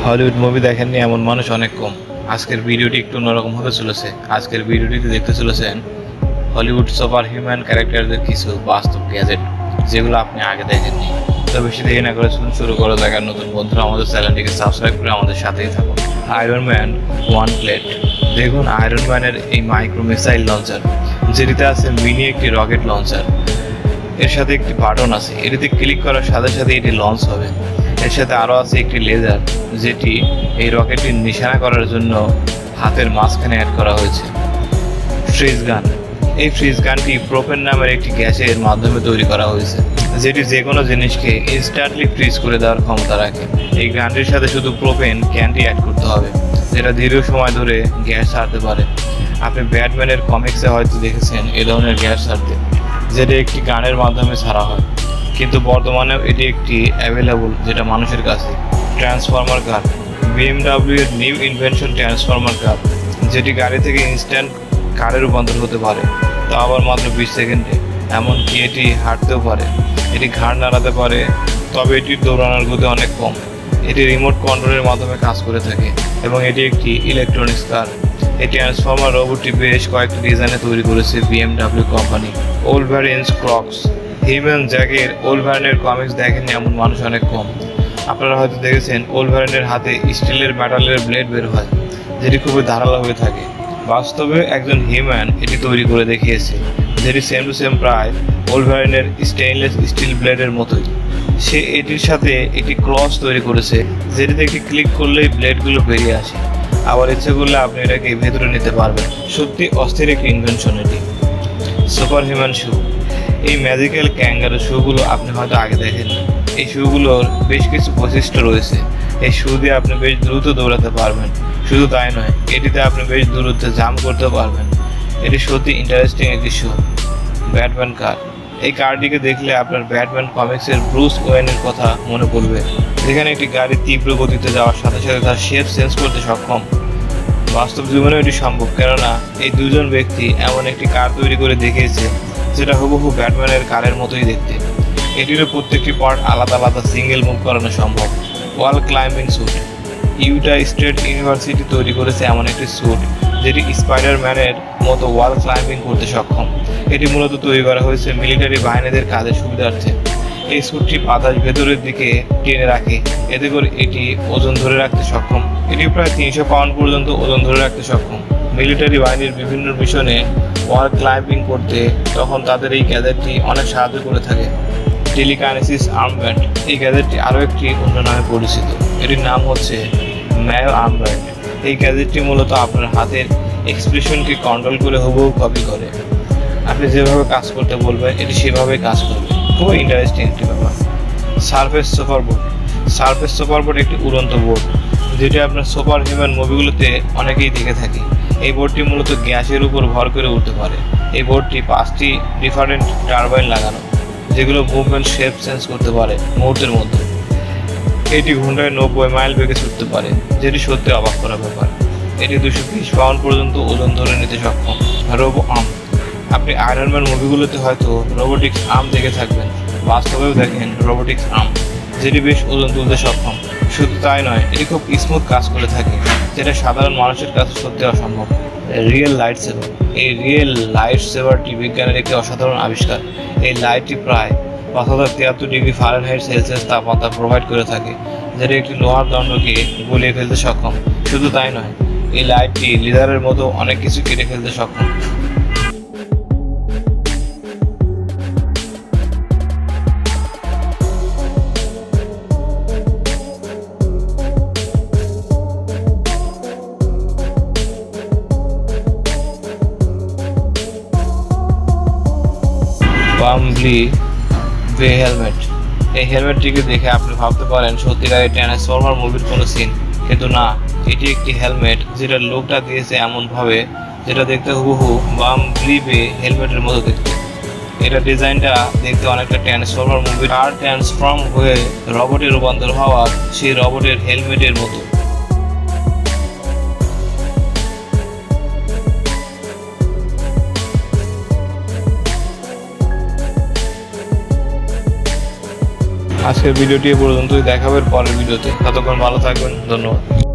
Hollywood movie দেখেননি এমন মানুষ অনেক কম। আজকের ভিডিওটি একটু অন্যরকম হতে চলেছে। আজকের ভিডিওটিতে দেখতে চলেছেন হলিউড সুপার হিউম্যান ক্যারেক্টারদের কিছু বাস্তব গ্যাজেট, যেগুলো আপনি আগে দেখেননি। তো বেশি দেরি না করে শুরু করা যাক। আর নতুন বন্ধুরা আমাদের চ্যানেলটিকে সাবস্ক্রাইব করে আমাদের সাথেই থাকুন। Iron man one plate. দেখুন আয়রন ম্যানের এই মাইক্রো মিসাইল লঞ্চার, যেটিতে আছে মিনি একটি রকেট লঞ্চার। এর সাথে একটি বাটন আছে, এটিতে ক্লিক করার সাথে সাথে এটি লঞ্চ হবে। এর সাথে আরও আছে একটি লেজার, যেটি এই রকেটটি নিশানা করার জন্য হাতের মাঝখানে অ্যাড করা হয়েছে। ফ্রিজ গান। এই ফ্রিজ গানটি প্রোপেন নামের একটি গ্যাসের মাধ্যমে তৈরি করা হয়েছে, যেটি যে কোনো জিনিসকে ইনস্ট্যান্টলি ফ্রিজ করে দেওয়ার ক্ষমতা রাখে। এই গানটির সাথে শুধু প্রোপেন ক্যানটি অ্যাড করতে হবে, যেটা দীর্ঘ সময় ধরে গ্যাস ছাড়তে পারে। আপনি ব্যাটম্যানের কমিক্সে হয়তো দেখেছেন এ ধরনের গ্যাস ছাড়তে, যেটা একটি গানের মাধ্যমে ছাড়া হয়, কিন্তু বর্তমানেও এটি একটি অ্যাভেলেবল, যেটা মানুষের কাছে। ট্রান্সফর্মার কার। BMW এর নিউ ইনভেনশন ট্রান্সফর্মার কার, যেটি গাড়ি থেকে ইনস্ট্যান্ট কারে রূপান্তর হতে পারে, তা আবার মাত্র 20 সেকেন্ডে। এমনকি এটি হাঁটতেও পারে, এটি ঘাড় নাড়াতে পারে, তবে এটির দৌড়ানোর গতি অনেক কম। এটি রিমোট কন্ট্রোলের মাধ্যমে কাজ করে থাকে এবং এটি একটি ইলেকট্রনিক্স কার। এই ট্রান্সফর্মার রোবটটি বেশ কয়েকটি ডিজাইনে তৈরি করেছে BMW কোম্পানি। Wolverines Crocs. হিউম্যান জ্যাকের ওলভারিনের কমিক্স দেখেননি এমন মানুষ অনেক কম। আপনারা হয়তো দেখেছেন ওলভারিনের হাতে স্টিলের মেটালের ব্লেড বের হয়, যেটি খুবই ধারালো হয়ে থাকে। বাস্তবে একজন হিউম্যান এটি তৈরি করে দেখিয়েছে, যেটি সেম টু সেম প্রায় ওলভারিনের স্টেইনলেস স্টিল ব্লেডের মতোই। সে এটির সাথে একটি ক্রস তৈরি করেছে, যেটিতে একটি ক্লিক করলেই ব্লেডগুলো বেরিয়ে আসে। আবার ইচ্ছে করলে আপনি এটাকে ভেতরে নিতে পারবেন। সত্যি অস্থির একটি ইনভেনশন এটি। সুপার হিউম্যান শু। এই ম্যাজিক্যাল ক্যাঙ্গারু শুগুলো আপনি হয়তো আগে দেখেননি। এই শুগুলোর বেশ কিছু বৈশিষ্ট্য রয়েছে। এই শু দিয়ে আপনি বেশ দ্রুত দৌড়াতে পারবেন। শুধু তাই নয়, এটিতে আপনি বেশ দূরত্বে জাম্প করতে পারবেন। এটি সত্যি ইন্টারেস্টিং একটি শু। ব্যাটম্যান কার। এই কারটিকে দেখলে আপনার ব্যাটম্যান কমিক্সের ব্রুস ওয়েনের কথা মনে পড়বে, যেখানে একটি গাড়ি তীব্র গতিতে যাওয়ার সাথে সাথে তার শেপ চেঞ্জ করতে সক্ষম। বাস্তব জীবনেও এটি সম্ভব, কেননা এই দুজন ব্যক্তি এমন একটি কার তৈরি করে দেখিয়েছে, যেটা হুবহু ব্যাটম্যানের কারের মতোই দেখতে। এটিরও প্রত্যেকটি পার্ট আলাদা আলাদা সিঙ্গেল মুভ করানো সম্ভব। Wall climbing suit. Utah State University তৈরি করেছে এমন একটি স্যুট, যেটি স্পাইডারম্যানের মতো ওয়াল ক্লাইম্বিং করতে সক্ষম। এটি মূলত তৈরি করা হয়েছে মিলিটারি বাহিনীদের কাজের সুবিধার্থে। এই স্যুটটি বাতাস ভেতরের দিকে টেনে রাখে, এতে করে এটি ওজন ধরে রাখতে সক্ষম। এটি প্রায় 300 পাউন্ড পর্যন্ত ওজন ধরে রাখতে সক্ষম। মিলিটারি বাহিনীর বিভিন্ন মিশনে ওয়াল ক্লাইম্বিং করতে তখন তাদের এই গ্যাজেটটি অনেক সাহায্য করে থাকে। Telekinesis armband. এই গ্যাজেটটি আরও একটি অন্য নামে পরিচিত। এটির নাম হচ্ছে ম্যাও আর্মব্যান্ড। এই গ্যাজেটটি মূলত আপনার হাতের এক্সপ্রেশনকে কন্ট্রোল করে হুবহু কপি করে। আপনি যেভাবে কাজ করতে বলবেন এটি সেভাবেই কাজ করবে। খুবই ইন্টারেস্টিং একটি ব্যাপার। Surface super board. Surface super board একটি উড়ন্ত বোর্ড, যেটি আপনার সুপার হিউম্যান মুভিগুলোতে অনেকেই দেখে থাকি। এই বোর্ডটি মূলত গ্যাসের উপর ভর করে উঠতে পারে। এই বোর্ডটি 5টি ডিফারেন্ট টারবাইন লাগানো, যেগুলো মুভমেন্ট শেপ চেঞ্জ করতে পারে মুহূর্তের মধ্যে। এটি ঘন্টায় 90 মাইল বেগে ছুটতে পারে, যেটি সত্যি অবাক করা ব্যাপার। এটি 220 পাউন্ড পর্যন্ত ওজন ধরে নিতে সক্ষম। Robo arm. আপনি আয়রন ম্যান মুভিগুলোতে হয়তো রোবোটিক্স আর্ম দেখে থাকবেন, বাস্তবেও দেখেন রোবোটিক্স আর্ম, যেটি বেশ ওজন তুলতে সক্ষম। শুধু তাই নয়, এটি খুব স্মুথ কাজ করে থাকে, যেটা সাধারণ মানুষের কাছে সত্যি অসম্ভব। রিয়েল লাইট সেভার। এই রিয়েল লাইট সেভারটি বিজ্ঞানের একটি অসাধারণ আবিষ্কার। এই লাইটটি প্রায় 5073 ডিগ্রি ফারেনহাইট সেলসিয়াস তাপমাত্রা প্রোভাইড করে থাকে, যেটা একটি লোহার দণ্ডকে গলিয়ে ফেলতে সক্ষম। শুধু তাই নয়, এই লাইটটি লিজারের মতো অনেক কিছু কেটে ফেলতে সক্ষম। বাম্বলি বে হেলমেট। এই হেলমেটটিকে দেখে আপনি ভাবতে পারেন সত্যিকারের ট্রান্সফর্মার মুভির কোনো সিন, কিন্তু না, এটি একটি হেলমেট যেটার লুকটা দিয়েছে এমনভাবে যেটা দেখতে হুবহু বাম্বলি বে হেলমেটের মতো দেখতে। এটা ডিজাইনটা দেখতে অনেকটা ট্রান্সফর্মার মুভির আর ট্রান্সফর্ম হয়ে রোবটে রূপান্তর হওয়া সেই রোবটের হেলমেটের মতো। আজকের ভিডিওটি এ পর্যন্তই, দেখাবেন পরের ভিডিওতে। ততক্ষণ ভালো থাকবেন, ধন্যবাদ।